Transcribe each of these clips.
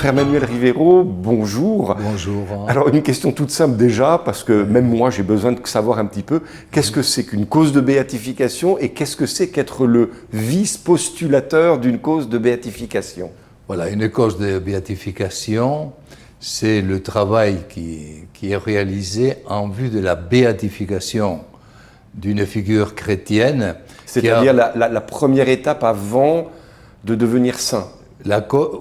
Frère Manuel Rivero, bonjour. Bonjour. Alors une question toute simple déjà, parce que même moi j'ai besoin de savoir un petit peu, qu'est-ce que c'est qu'une cause de béatification et qu'est-ce que c'est qu'être le vice-postulateur d'une cause de béatification? Voilà, une cause de béatification, c'est le travail qui est réalisé en vue de la béatification d'une figure chrétienne. C'est-à-dire la première étape avant de devenir saint.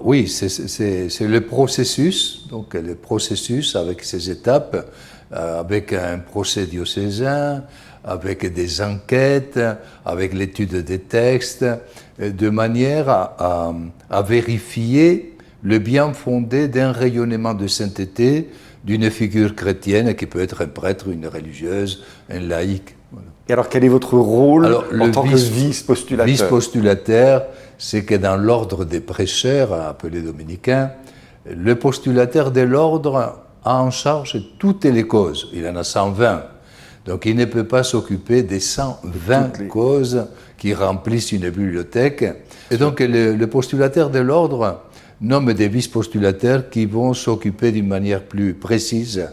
Oui, c'est le processus, donc le processus avec ses étapes, avec un procès diocésain, avec des enquêtes, avec l'étude des textes, de manière à vérifier le bien fondé d'un rayonnement de sainteté d'une figure chrétienne qui peut être un prêtre, une religieuse, un laïc. Voilà. Et alors quel est votre rôle en tant que vice-postulateur? Vice-postulateur, c'est que dans l'ordre des prêcheurs, appelés dominicains, le postulataire de l'ordre a en charge toutes les causes. Il en a 120. Donc il ne peut pas s'occuper des 120 causes qui remplissent une bibliothèque. Et donc le postulataire de l'ordre nomme des vice-postulataires qui vont s'occuper d'une manière plus précise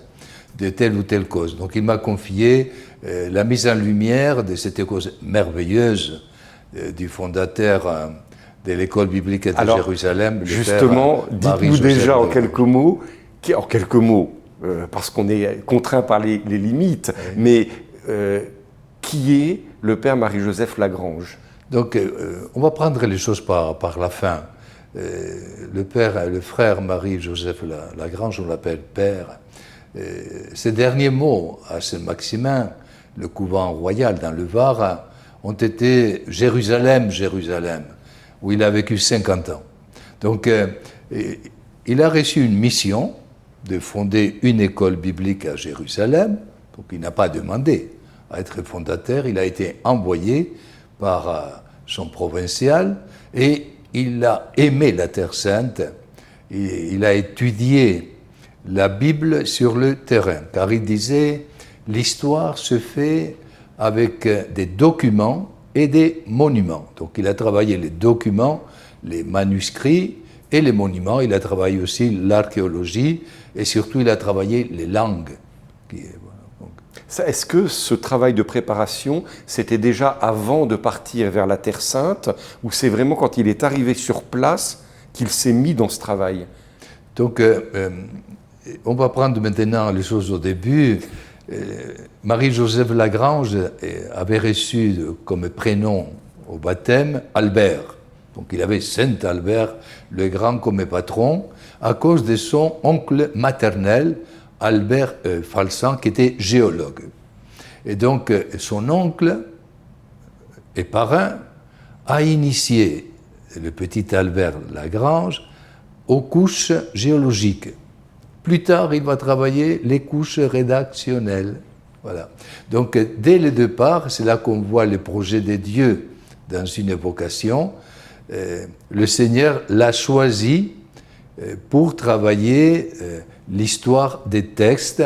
de telle ou telle cause. Donc il m'a confié la mise en lumière de cette cause merveilleuse du fondateur de l'école biblique de Jérusalem. Justement, dites-nous déjà en quelques mots, parce qu'on est contraint par les limites, mais qui est le père Marie-Joseph Lagrange? Donc on va prendre les choses par la fin. Le frère Marie-Joseph Lagrange, on l'appelle père. Ces derniers mots à Saint-Maximin, le couvent royal dans le Var, ont été Jérusalem, Jérusalem, où il a vécu 50 ans. Donc, il a reçu une mission de fonder une école biblique à Jérusalem. Donc, il n'a pas demandé à être fondateur. Il a été envoyé par son provincial et il a aimé la Terre Sainte. Il a étudié la Bible sur le terrain, car il disait l'histoire se fait avec des documents et des monuments. Donc il a travaillé les documents, les manuscrits et les monuments. Il a travaillé aussi l'archéologie et surtout il a travaillé les langues. Est-ce que ce travail de préparation, c'était déjà avant de partir vers la Terre Sainte, ou c'est vraiment quand il est arrivé sur place qu'il s'est mis dans ce travail? Donc on va prendre maintenant les choses au début. Marie-Joseph Lagrange avait reçu comme prénom au baptême Albert. Donc il avait Saint Albert le Grand comme patron à cause de son oncle maternel, Albert Falsan, qui était géologue. Et donc son oncle et parrain a initié le petit Albert Lagrange aux couches géologiques. Plus tard, il va travailler les couches rédactionnelles. Voilà. Donc, dès le départ, c'est là qu'on voit le projet de Dieu dans une vocation. Le Seigneur l'a choisi pour travailler l'histoire des textes,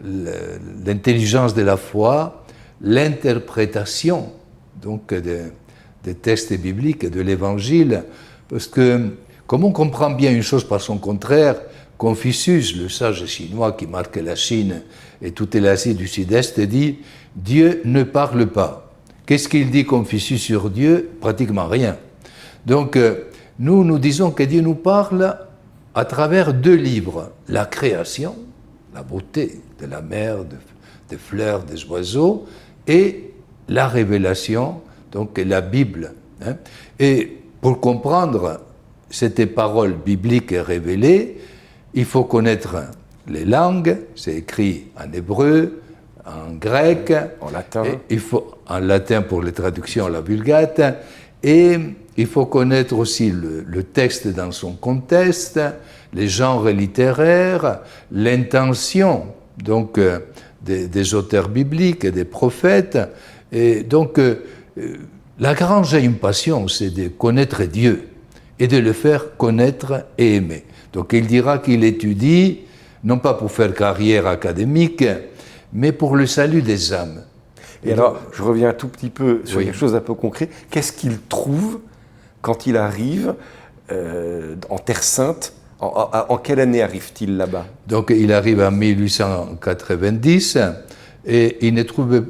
l'intelligence de la foi, l'interprétation donc des textes bibliques, de l'Évangile. Parce que, comme on comprend bien une chose par son contraire, Confucius, le sage chinois qui marque la Chine et toute l'Asie du Sud-Est, dit « Dieu ne parle pas ». Qu'est-ce qu'il dit Confucius sur Dieu? Pratiquement rien. Donc, nous disons que Dieu nous parle à travers deux livres. La création, la beauté de la mer, des fleurs, des oiseaux, et la révélation, donc la Bible. Et pour comprendre cette parole biblique révélée, il faut connaître les langues, c'est écrit en hébreu, en grec, en latin. En latin pour les traductions, la Vulgate, et il faut connaître aussi le texte dans son contexte, les genres littéraires, l'intention donc des auteurs bibliques, des prophètes. Et donc, Lagrange a une passion, c'est de connaître Dieu et de le faire connaître et aimer. Donc il dira qu'il étudie, non pas pour faire carrière académique, mais pour le salut des âmes. Et alors, je reviens un tout petit peu sur quelque chose d'un peu concret. Qu'est-ce qu'il trouve quand il arrive en Terre Sainte En quelle année arrive-t-il là-bas? Donc il arrive en 1890 et il ne trouve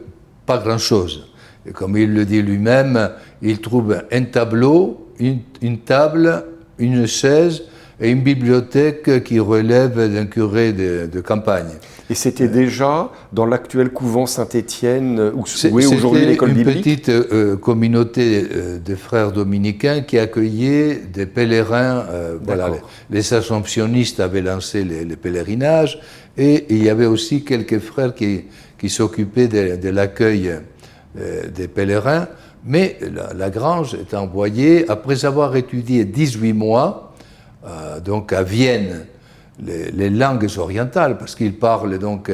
pas grand-chose. Et comme il le dit lui-même, il trouve un tableau, une table, une chaise et une bibliothèque qui relève d'un curé de campagne. Et c'était déjà dans l'actuel couvent Saint-Étienne, où est aujourd'hui l'école biblique? C'était une petite communauté de frères dominicains qui accueillait des pèlerins. Voilà, les assomptionnistes avaient lancé les pèlerinages et il y avait aussi quelques frères qui s'occupaient de l'accueil des pèlerins. Mais la Grange est envoyée, après avoir étudié 18 mois, donc à Vienne, les langues orientales, parce qu'il parle donc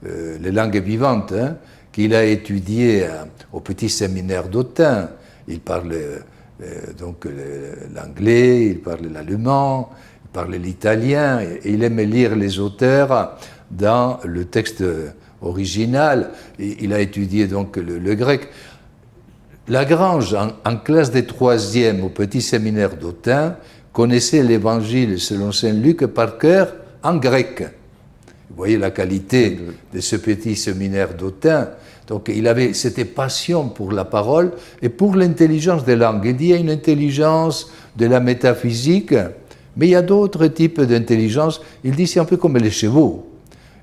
les langues vivantes, hein, qu'il a étudiées au petit séminaire d'Autun. Il parle donc l'anglais, il parle l'allemand, il parle l'italien, et il aime lire les auteurs dans le texte original. Il a étudié donc le grec. Lagrange, en classe de 3e au petit séminaire d'Autun, connaissait l'évangile selon saint Luc par cœur en grec. Vous voyez la qualité de ce petit séminaire d'Autun. Donc il avait cette passion pour la parole et pour l'intelligence des langues. Il dit qu'il y a une intelligence de la métaphysique, mais il y a d'autres types d'intelligence. Il dit c'est un peu comme les chevaux.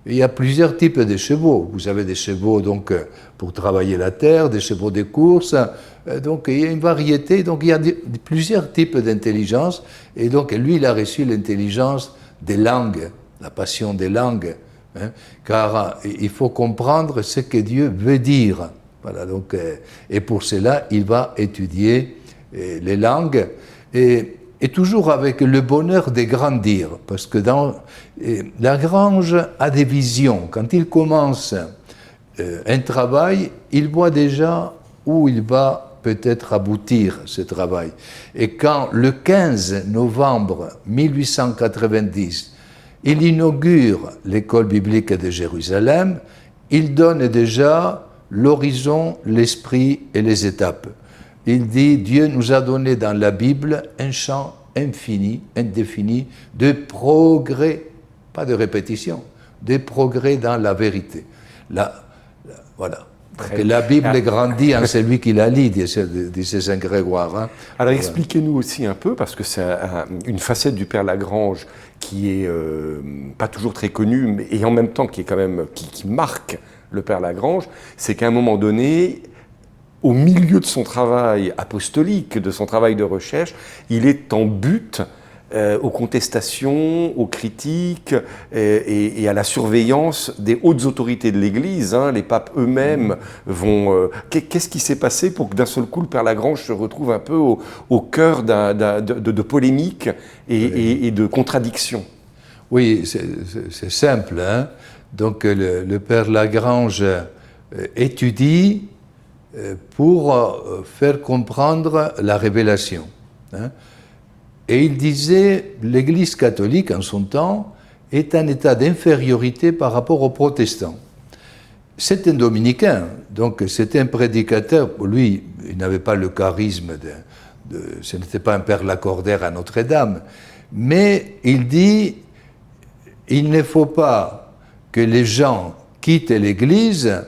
Il y a plusieurs types de chevaux. Vous avez des chevaux donc, pour travailler la terre, des chevaux de course. Donc il y a une variété. Donc il y a plusieurs types d'intelligence. Et donc lui, il a reçu l'intelligence des langues, la passion des langues. Hein, car il faut comprendre ce que Dieu veut dire. Voilà, donc, et pour cela, il va étudier les langues. Et toujours avec le bonheur de grandir, parce que Lagrange a des visions. Quand il commence un travail, il voit déjà où il va peut-être aboutir ce travail. Et quand le 15 novembre 1890, il inaugure l'école biblique de Jérusalem, il donne déjà l'horizon, l'esprit et les étapes. Il dit, Dieu nous a donné dans la Bible un champ infini, indéfini, de progrès, pas de répétition, de progrès dans la vérité. Voilà. Que la Bible grandit en celui qui la lit, disait Saint Grégoire. Hein. Alors expliquez-nous aussi un peu, parce que c'est une facette du Père Lagrange qui est pas toujours très connue, mais, et en même temps qui est quand même qui marque le Père Lagrange, c'est qu'à un moment donné, au milieu de son travail apostolique, de son travail de recherche, il est en butte aux contestations, aux critiques et à la surveillance des hautes autorités de l'Église. Hein. Les papes eux-mêmes vont... Qu'est-ce qui s'est passé pour que d'un seul coup le Père Lagrange se retrouve un peu au cœur de polémiques et de contradictions? Oui, c'est simple. Hein. Donc le Père Lagrange étudie pour faire comprendre la révélation. Hein. Et il disait, l'Église catholique, en son temps, est en état d'infériorité par rapport aux protestants. C'est un dominicain, donc c'était un prédicateur. Lui, il n'avait pas le charisme, ce n'était pas un Père Lacordaire à Notre-Dame, mais il dit, il ne faut pas que les gens quittent l'Église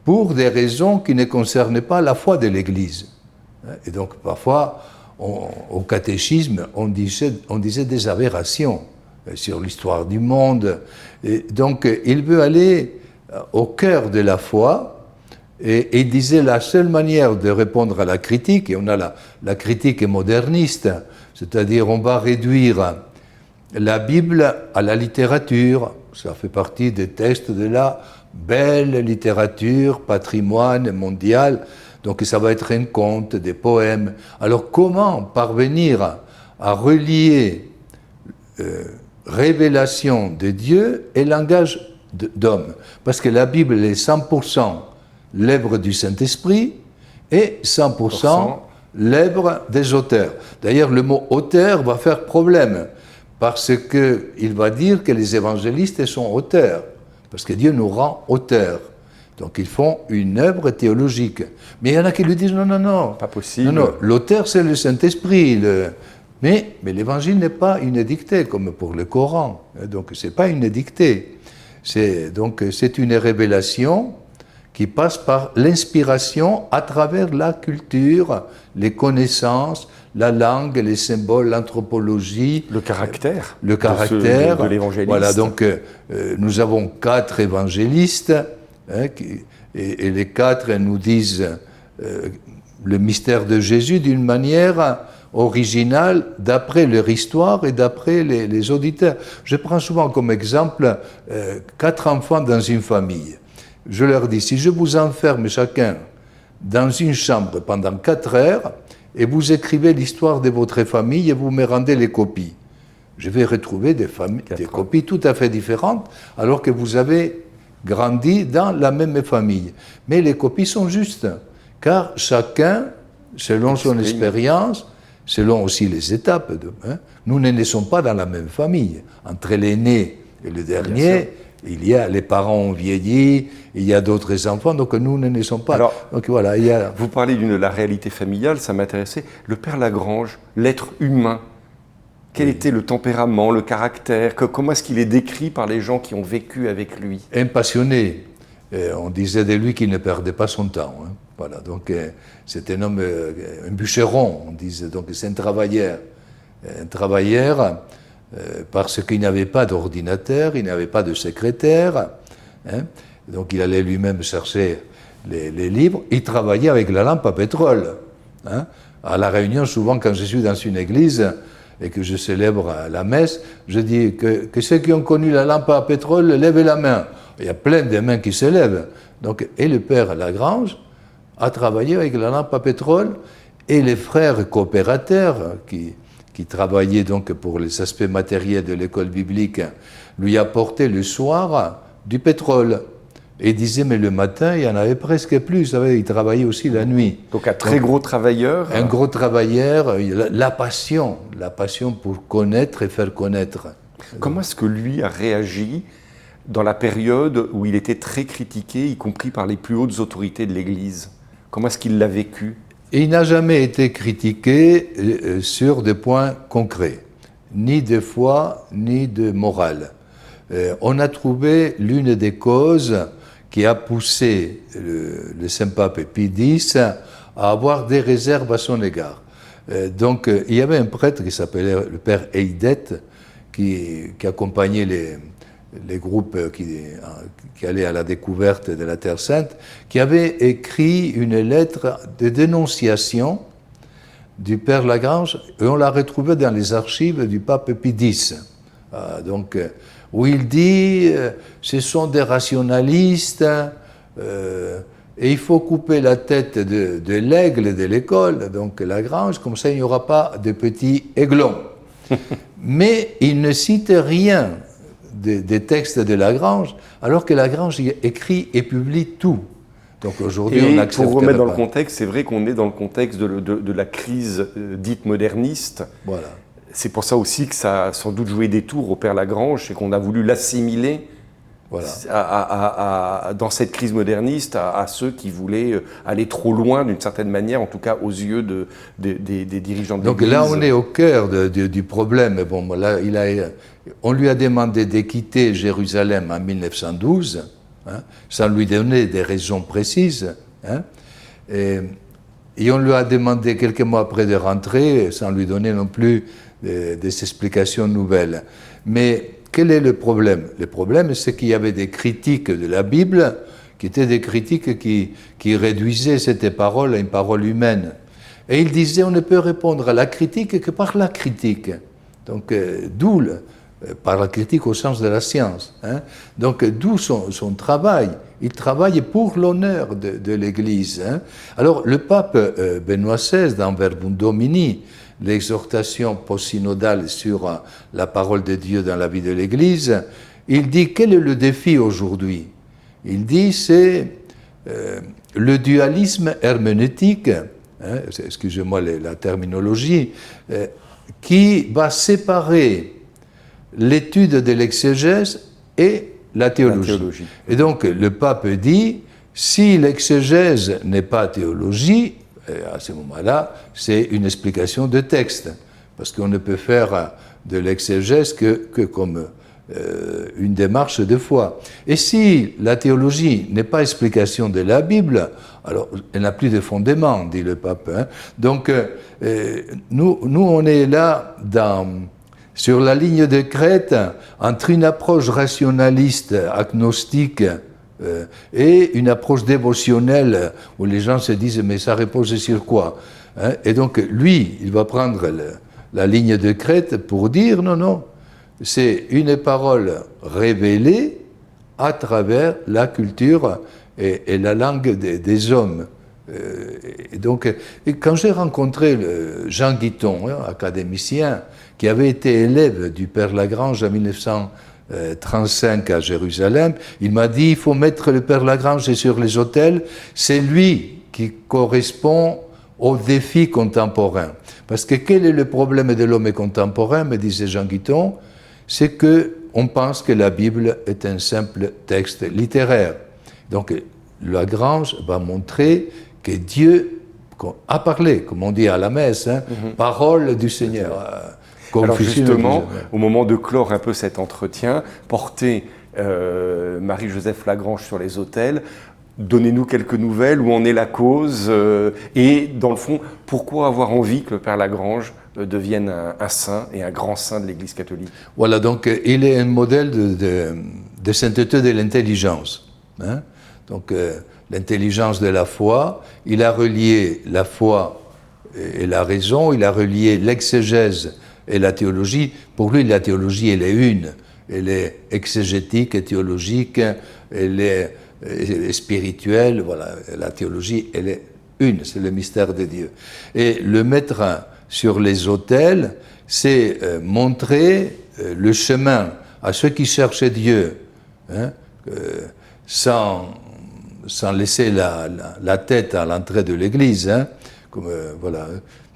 pour des raisons qui ne concernent pas la foi de l'Église. Et donc, parfois, au catéchisme, on disait des aberrations sur l'histoire du monde. Et donc, il veut aller au cœur de la foi, et il disait la seule manière de répondre à la critique, et on a la critique moderniste, c'est-à-dire on va réduire la Bible à la littérature, ça fait partie des textes de la belle littérature, patrimoine mondial, donc ça va être un conte, des poèmes. Alors comment parvenir à relier révélation de Dieu et langage d'homme? Parce que la Bible est 100% l'œuvre du Saint-Esprit et 100% l'œuvre des auteurs. D'ailleurs, le mot auteur va faire problème, parce qu'il va dire que les évangélistes sont auteurs, parce que Dieu nous rend auteurs. Donc ils font une œuvre théologique. Mais il y en a qui lui disent non, non, non. Pas possible. Non, non, l'auteur c'est le Saint-Esprit. Mais l'Évangile n'est pas une dictée, comme pour le Coran. Donc, ce n'est pas une dictée. C'est une révélation qui passe par l'inspiration à travers la culture, les connaissances, la langue, les symboles, l'anthropologie. Le caractère. De l'évangéliste. Voilà, donc nous avons 4 évangélistes, et les 4 nous disent le mystère de Jésus d'une manière originale, d'après leur histoire et d'après les auditeurs. Je prends souvent comme exemple 4 enfants dans une famille. Je leur dis, si je vous enferme chacun dans une chambre pendant 4 heures, et vous écrivez l'histoire de votre famille et vous me rendez les copies, je vais retrouver des copies tout à fait différentes, alors que vous avez grandi dans la même famille. Mais les copies sont justes, car chacun, selon son expérience, selon aussi les étapes, nous ne naissons pas dans la même famille. Entre l'aîné et le dernier, il y a les parents ont vieilli, il y a d'autres enfants, donc nous ne naissons pas. Alors, donc voilà, vous parlez de la réalité familiale, ça m'intéressait. Le père Lagrange, l'être humain, quel était le tempérament, le caractère, comment est-ce qu'il est décrit par les gens qui ont vécu avec lui? Un passionné. On disait de lui qu'il ne perdait pas son temps. Voilà, donc c'est un homme, un bûcheron, on disait, donc c'est un travailleur. Un travailleur parce qu'il n'avait pas d'ordinateur, il n'avait pas de secrétaire, donc il allait lui-même chercher les livres, il travaillait avec la lampe à pétrole. À La Réunion, souvent quand je suis dans une église et que je célèbre la messe, je dis que ceux qui ont connu la lampe à pétrole lèvent la main. Il y a plein de mains qui se lèvent. Donc, et le père Lagrange a travaillé avec la lampe à pétrole, et les frères coopérateurs qui travaillaient donc pour les aspects matériels de l'école biblique lui apportaient le soir du pétrole. Et il disait, mais le matin, il y en avait presque plus. Vous savez, il travaillait aussi la nuit. Donc un très gros travailleur. Un gros travailleur, la passion pour connaître et faire connaître. Comment est-ce que lui a réagi dans la période où il était très critiqué, y compris par les plus hautes autorités de l'Église? Comment est-ce qu'il l'a vécu? Et il n'a jamais été critiqué sur des points concrets, ni de foi, ni de morale. On a trouvé l'une des causes qui a poussé le Saint-Pape Pie X à avoir des réserves à son égard. Donc, il y avait un prêtre qui s'appelait le père Eidet, qui accompagnait les groupes qui allaient à la découverte de la Terre Sainte, qui avait écrit une lettre de dénonciation du père Lagrange, et on l'a retrouvée dans les archives du pape Pie X. Où il dit ce sont des rationalistes et il faut couper la tête de l'aigle de l'école, donc Lagrange, comme ça il n'y aura pas de petits aiglons. Mais il ne cite rien des textes de Lagrange, alors que Lagrange écrit et publie tout. Donc aujourd'hui, on accepte. Pour remettre dans le contexte, c'est vrai qu'on est dans le contexte de la crise dite moderniste. Voilà. C'est pour ça aussi que ça a sans doute joué des tours au père Lagrange, c'est qu'on a voulu l'assimiler dans cette crise moderniste à ceux qui voulaient aller trop loin d'une certaine manière, en tout cas aux yeux des dirigeants de l'Église. Donc là, on est au cœur du problème. Bon, là, on lui a demandé de quitter Jérusalem en 1912, sans lui donner des raisons précises. Et on lui a demandé quelques mois après de rentrer, sans lui donner non plus des explications nouvelles. Mais quel est le problème? Le problème, c'est qu'il y avait des critiques de la Bible qui étaient des critiques qui réduisaient cette parole à une parole humaine. Et il disait, on ne peut répondre à la critique que par la critique. Donc, d'où par la critique au sens de la science. Donc, d'où son travail. Il travaille pour l'honneur de l'Église. Alors, le pape Benoît XVI, dans Verbum Domini, l'exhortation post-synodale sur la parole de Dieu dans la vie de l'Église, il dit, quel est le défi aujourd'hui? Il dit, c'est le dualisme herméneutique, excusez-moi la terminologie, qui va séparer l'étude de l'exégèse et la théologie. Et donc, le pape dit, si l'exégèse n'est pas théologie, à ce moment-là, c'est une explication de texte. parce qu'on ne peut faire de l'exégèse que comme une démarche de foi. Et si la théologie n'est pas explication de la Bible, alors elle n'a plus de fondement, dit le pape. Hein. Donc nous, on est là sur la ligne de crête entre une approche rationaliste, agnostique, et une approche dévotionnelle où les gens se disent mais ça repose sur quoi, hein? Et donc lui, il va prendre la ligne de crête pour dire non, c'est une parole révélée à travers la culture et la langue des hommes. Et donc, quand j'ai rencontré Jean Guiton, académicien, qui avait été élève du Père Lagrange en 1935 à Jérusalem, il m'a dit il faut mettre le Père Lagrange sur les autels, c'est lui qui correspond aux défis contemporains. Parce que quel est le problème de l'homme contemporain, me disait Jean Guiton, c'est qu'on pense que la Bible est un simple texte littéraire. Donc Lagrange va montrer que Dieu a parlé, comme on dit à la messe, hein, parole du Seigneur. Alors justement, au moment de clore un peu cet entretien, porter Marie-Joseph Lagrange sur les autels, donnez-nous quelques nouvelles, où en est la cause, et dans le fond, pourquoi avoir envie que le Père Lagrange devienne un saint et un grand saint de l'Église catholique? Voilà, donc il est un modèle de sainteté de l'intelligence. Hein? Donc l'intelligence de la foi, il a relié la foi et la raison, il a relié l'exégèse et la théologie. Pour lui, la théologie, elle est une. Elle est exégétique et théologique, elle est spirituelle. Voilà, la théologie, elle est une, c'est le mystère de Dieu. Et le mettre sur les autels, c'est montrer le chemin à ceux qui cherchent Dieu, hein, sans laisser la tête à l'entrée de l'église, hein, comme voilà.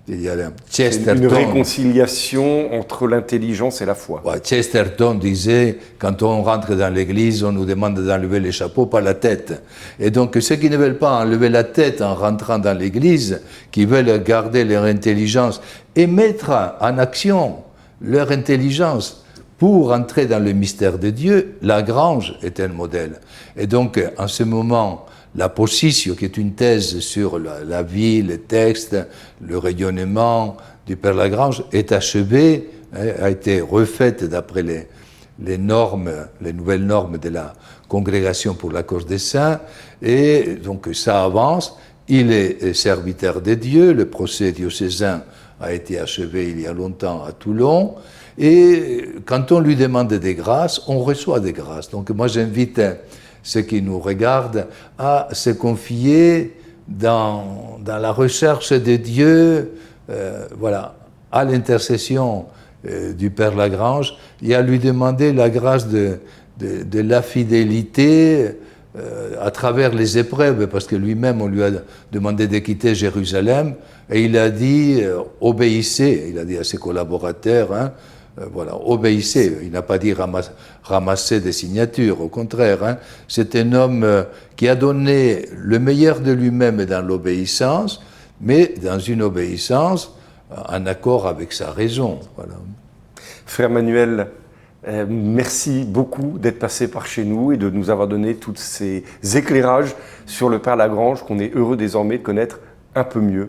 Il y a une réconciliation entre l'intelligence et la foi. Ouais, Chesterton disait, quand on rentre dans l'église, on nous demande d'enlever les chapeaux, pas la tête. Et donc, ceux qui ne veulent pas enlever la tête en rentrant dans l'église, qui veulent garder leur intelligence et mettre en action leur intelligence pour entrer dans le mystère de Dieu, Lagrange est un modèle. Et donc, en ce moment, la Position, qui est une thèse sur la vie, les textes, le rayonnement du Père Lagrange, est achevée, a été refaite d'après les normes, les nouvelles normes de la Congrégation pour la cause des saints, et donc ça avance. Il est serviteur de Dieu, le procès diocésain a été achevé il y a longtemps à Toulon, et quand on lui demande des grâces, on reçoit des grâces. Donc moi j'invite ceux qui nous regardent à se confier dans la recherche de Dieu, voilà, à l'intercession du Père Lagrange, et à lui demander la grâce de la fidélité à travers les épreuves, parce que lui-même, on lui a demandé de quitter Jérusalem, et il a dit « obéissez », il a dit à ses collaborateurs, hein, voilà, obéissez. Il n'a pas dit ramasser des signatures, au contraire. Hein. C'est un homme qui a donné le meilleur de lui-même dans l'obéissance, mais dans une obéissance en accord avec sa raison. Voilà. Frère Manuel, merci beaucoup d'être passé par chez nous et de nous avoir donné tous ces éclairages sur le Père Lagrange qu'on est heureux désormais de connaître un peu mieux.